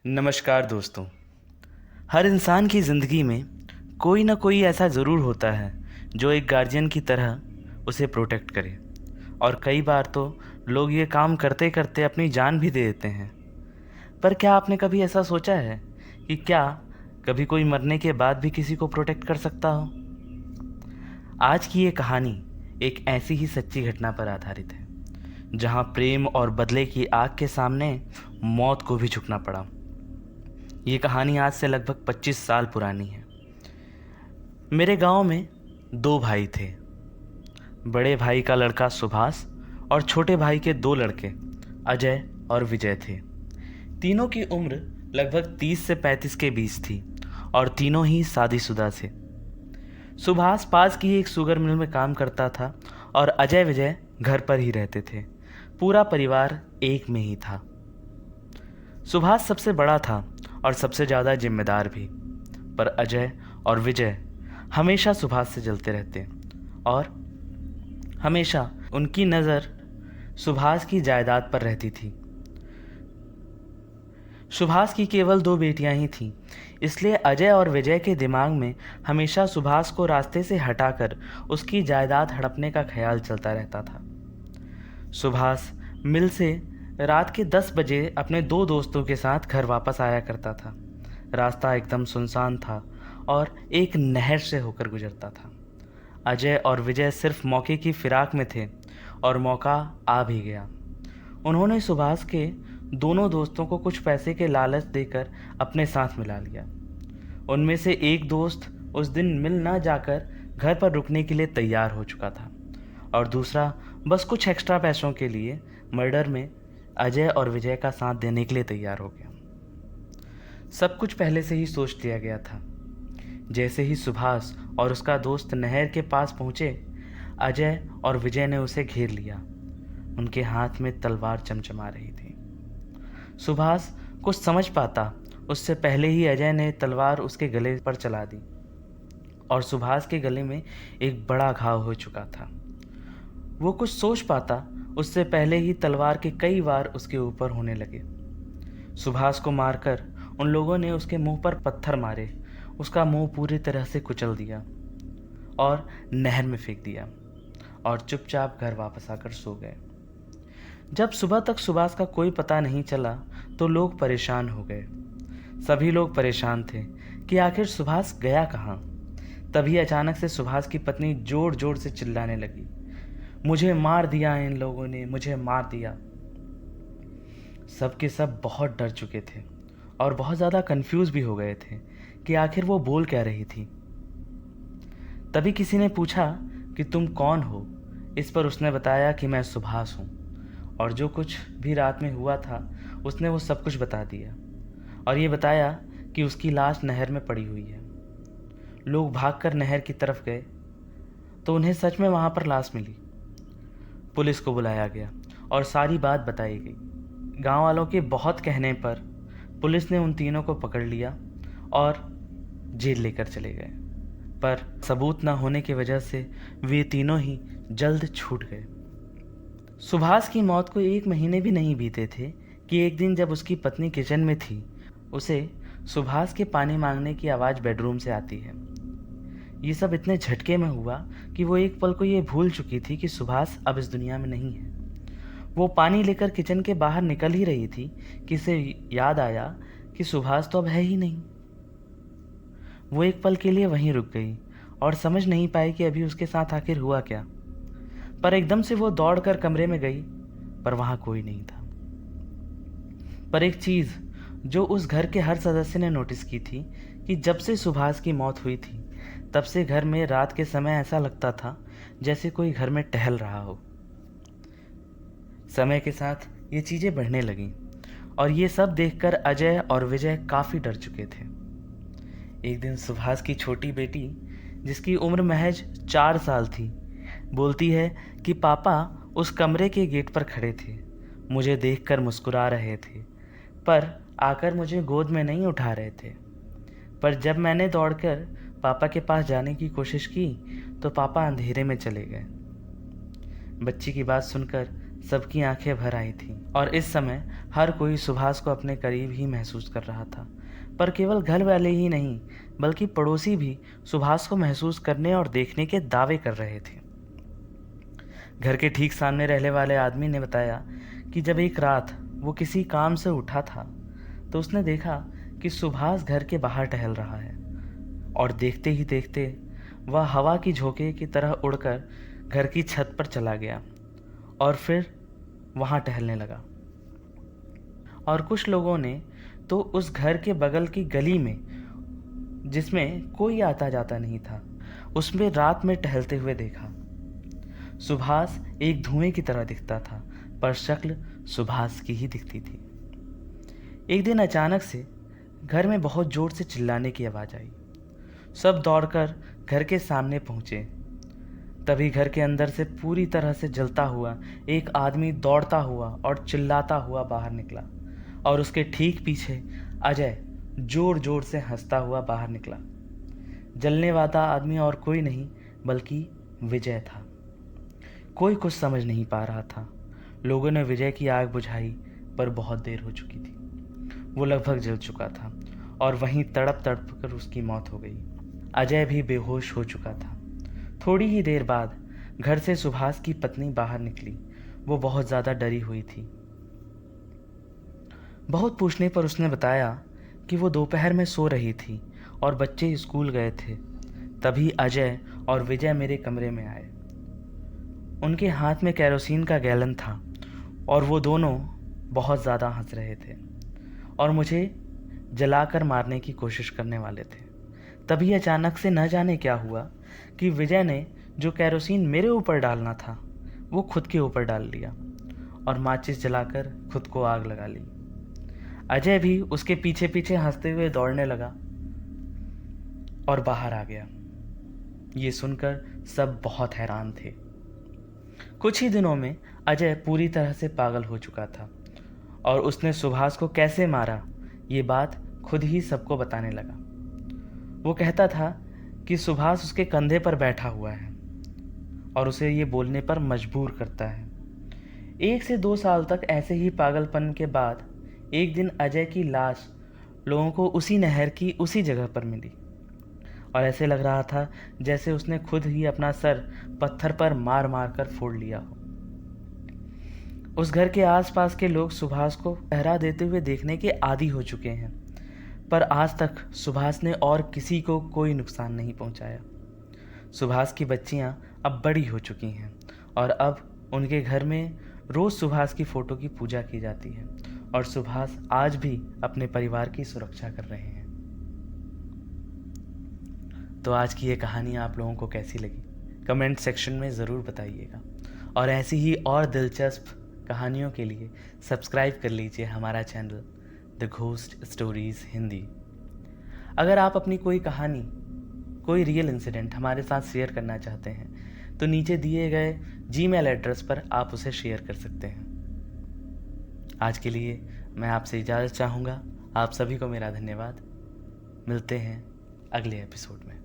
नमस्कार दोस्तों। हर इंसान की ज़िंदगी में कोई ना कोई ऐसा ज़रूर होता है जो एक गार्जियन की तरह उसे प्रोटेक्ट करे। और कई बार तो लोग ये काम करते करते अपनी जान भी दे देते हैं। पर क्या आपने कभी ऐसा सोचा है कि क्या कभी कोई मरने के बाद भी किसी को प्रोटेक्ट कर सकता हो? आज की ये कहानी एक ऐसी ही सच्ची घटना पर आधारित है जहाँ प्रेम और बदले की आग के सामने मौत को भी झुकना पड़ा। ये कहानी आज से लगभग 25 साल पुरानी है। मेरे गांव में दो भाई थे। बड़े भाई का लड़का सुभाष और छोटे भाई के दो लड़के अजय और विजय थे। तीनों की उम्र लगभग 30 से 35 के बीच थी और तीनों ही शादीशुदा थे। सुभाष पास की एक शुगर मिल में काम करता था और अजय विजय घर पर ही रहते थे। पूरा परिवार एक में ही था। सुभाष सबसे बड़ा था और सबसे ज़्यादा जिम्मेदार भी। पर अजय और विजय हमेशा सुभाष से जलते रहते और हमेशा उनकी नज़र सुभाष की जायदाद पर रहती थी। सुभाष की केवल दो बेटियां ही थीं, इसलिए अजय और विजय के दिमाग में हमेशा सुभाष को रास्ते से हटाकर उसकी जायदाद हड़पने का ख्याल चलता रहता था। सुभाष मिल से रात के 10 बजे अपने दो दोस्तों के साथ घर वापस आया करता था। रास्ता एकदम सुनसान था और एक नहर से होकर गुजरता था। अजय और विजय सिर्फ मौके की फिराक में थे और मौका आ भी गया। उन्होंने सुभाष के दोनों दोस्तों को कुछ पैसे के लालच देकर अपने साथ मिला लिया। उनमें से एक दोस्त उस दिन मिल ना जाकर घर पर रुकने के लिए तैयार हो चुका था और दूसरा बस कुछ एक्स्ट्रा पैसों के लिए मर्डर में अजय और विजय का साथ देने के लिए तैयार हो गया। सब कुछ पहले से ही सोच लिया गया था। जैसे ही सुभाष और उसका दोस्त नहर के पास पहुंचे, अजय और विजय ने उसे घेर लिया। उनके हाथ में तलवार चमचमा रही थी। सुभाष कुछ समझ पाता उससे पहले ही अजय ने तलवार उसके गले पर चला दी और सुभाष के गले में एक बड़ा घाव हो चुका था। वो कुछ सोच पाता उससे पहले ही तलवार के कई वार उसके ऊपर होने लगे। सुभाष को मारकर उन लोगों ने उसके मुंह पर पत्थर मारे, उसका मुंह पूरी तरह से कुचल दिया और नहर में फेंक दिया और चुपचाप घर वापस आकर सो गए। जब सुबह तक सुभाष का कोई पता नहीं चला तो लोग परेशान हो गए। सभी लोग परेशान थे कि आखिर सुभाष गया कहाँ। तभी अचानक से सुभाष की पत्नी जोर जोर से चिल्लाने लगी, मुझे मार दिया इन लोगों ने, मुझे मार दिया। सब के सब बहुत डर चुके थे और बहुत ज़्यादा कंफ्यूज भी हो गए थे कि आखिर वो बोल क्या रही थी। तभी किसी ने पूछा कि तुम कौन हो। इस पर उसने बताया कि मैं सुभाष हूँ और जो कुछ भी रात में हुआ था उसने वो सब कुछ बता दिया और ये बताया कि उसकी लाश नहर में पड़ी हुई है। लोग भागकर नहर की तरफ गए तो उन्हें सच में वहाँ पर लाश मिली। पुलिस को बुलाया गया और सारी बात बताई गई। गांव वालों के बहुत कहने पर पुलिस ने उन तीनों को पकड़ लिया और जेल लेकर चले गए। पर सबूत न होने की वजह से वे तीनों ही जल्द छूट गए। सुभाष की मौत को 1 महीने भी नहीं बीते थे कि एक दिन जब उसकी पत्नी किचन में थी, उसे सुभाष के पानी मांगने की आवाज़ बेडरूम से आती है। ये सब इतने झटके में हुआ कि वो एक पल को ये भूल चुकी थी कि सुभाष अब इस दुनिया में नहीं है। वो पानी लेकर किचन के बाहर निकल ही रही थी कि इसे याद आया कि सुभाष तो अब है ही नहीं। वो एक पल के लिए वहीं रुक गई और समझ नहीं पाई कि अभी उसके साथ आखिर हुआ क्या। पर एकदम से वो दौड़कर कमरे में गई, पर वहां कोई नहीं था। पर एक चीज जो उस घर के हर सदस्य ने नोटिस की थी कि जब से सुभाष की मौत हुई थी तब से घर में रात के समय ऐसा लगता था जैसे कोई घर में टहल रहा हो। समय के साथ ये चीजें बढ़ने लगीं और ये सब देखकर अजय और विजय काफी डर चुके थे। एक दिन सुभाष की छोटी बेटी, जिसकी उम्र महज 4 साल थी, बोलती है कि पापा उस कमरे के गेट पर खड़े थे, मुझे देखकर मुस्कुरा रहे थे, पर आकर मुझे गोद में नहीं उठा रहे थे। पर जब मैंने दौड़कर पापा के पास जाने की कोशिश की तो पापा अंधेरे में चले गए। बच्ची की बात सुनकर सबकी आंखें भर आई थीं और इस समय हर कोई सुभाष को अपने करीब ही महसूस कर रहा था। पर केवल घर वाले ही नहीं, बल्कि पड़ोसी भी सुभाष को महसूस करने और देखने के दावे कर रहे थे। घर के ठीक सामने रहने वाले आदमी ने बताया कि जब एक रात वो किसी काम से उठा था तो उसने देखा कि सुभाष घर के बाहर टहल रहा है और देखते ही देखते वह हवा की झोंके की तरह उड़कर घर की छत पर चला गया और फिर वहाँ टहलने लगा। और कुछ लोगों ने तो उस घर के बगल की गली में, जिसमें कोई आता जाता नहीं था, उसमें रात में टहलते हुए देखा। सुभाष एक धुएं की तरह दिखता था, पर शक्ल सुभाष की ही दिखती थी। एक दिन अचानक से घर में बहुत जोर से चिल्लाने की आवाज़ आई। सब दौड़कर घर के सामने पहुंचे। तभी घर के अंदर से पूरी तरह से जलता हुआ एक आदमी दौड़ता हुआ और चिल्लाता हुआ बाहर निकला और उसके ठीक पीछे अजय जोर जोर से हंसता हुआ बाहर निकला। जलने वाला आदमी और कोई नहीं बल्कि विजय था। कोई कुछ समझ नहीं पा रहा था। लोगों ने विजय की आग बुझाई, पर बहुत देर हो चुकी थी। वो लगभग जल चुका था और वहीं तड़प तड़प कर उसकी मौत हो गई। अजय भी बेहोश हो चुका था। थोड़ी ही देर बाद घर से सुभाष की पत्नी बाहर निकली। वो बहुत ज़्यादा डरी हुई थी। बहुत पूछने पर उसने बताया कि वो दोपहर में सो रही थी और बच्चे स्कूल गए थे। तभी अजय और विजय मेरे कमरे में आए। उनके हाथ में केरोसिन का गैलन था और वो दोनों बहुत ज़्यादा हंस रहे थे और मुझे जलाकर मारने की कोशिश करने वाले थे। तभी अचानक से न जाने क्या हुआ कि विजय ने जो केरोसिन मेरे ऊपर डालना था वो खुद के ऊपर डाल लिया और माचिस जलाकर खुद को आग लगा ली। अजय भी उसके पीछे पीछे हंसते हुए दौड़ने लगा और बाहर आ गया। ये सुनकर सब बहुत हैरान थे। कुछ ही दिनों में अजय पूरी तरह से पागल हो चुका था और उसने सुभाष को कैसे मारा ये बात खुद ही सबको बताने लगा। वो कहता था कि सुभाष उसके कंधे पर बैठा हुआ है और उसे ये बोलने पर मजबूर करता है। 1 से 2 साल तक ऐसे ही पागलपन के बाद एक दिन अजय की लाश लोगों को उसी नहर की उसी जगह पर मिली और ऐसे लग रहा था जैसे उसने खुद ही अपना सर पत्थर पर मार मार कर फोड़ लिया हो। उस घर के आसपास के लोग सुभाष को पहरा देते हुए देखने के आदी हो चुके हैं, पर आज तक सुभाष ने और किसी को कोई नुकसान नहीं पहुंचाया। सुभाष की बच्चियां अब बड़ी हो चुकी हैं और अब उनके घर में रोज सुभाष की फोटो की पूजा की जाती है और सुभाष आज भी अपने परिवार की सुरक्षा कर रहे हैं। तो आज की ये कहानी आप लोगों को कैसी लगी कमेंट सेक्शन में ज़रूर बताइएगा और ऐसी ही और दिलचस्प कहानियों के लिए सब्सक्राइब कर लीजिए हमारा channel the ghost stories Hindi. अगर आप अपनी कोई कहानी, कोई रियल इंसिडेंट हमारे साथ शेयर करना चाहते हैं तो नीचे दिए गए जीमेल एड्रेस पर आप उसे शेयर कर सकते हैं। आज के लिए मैं आपसे इजाज़त चाहूँगा। आप सभी को मेरा धन्यवाद। मिलते हैं अगले एपिसोड में।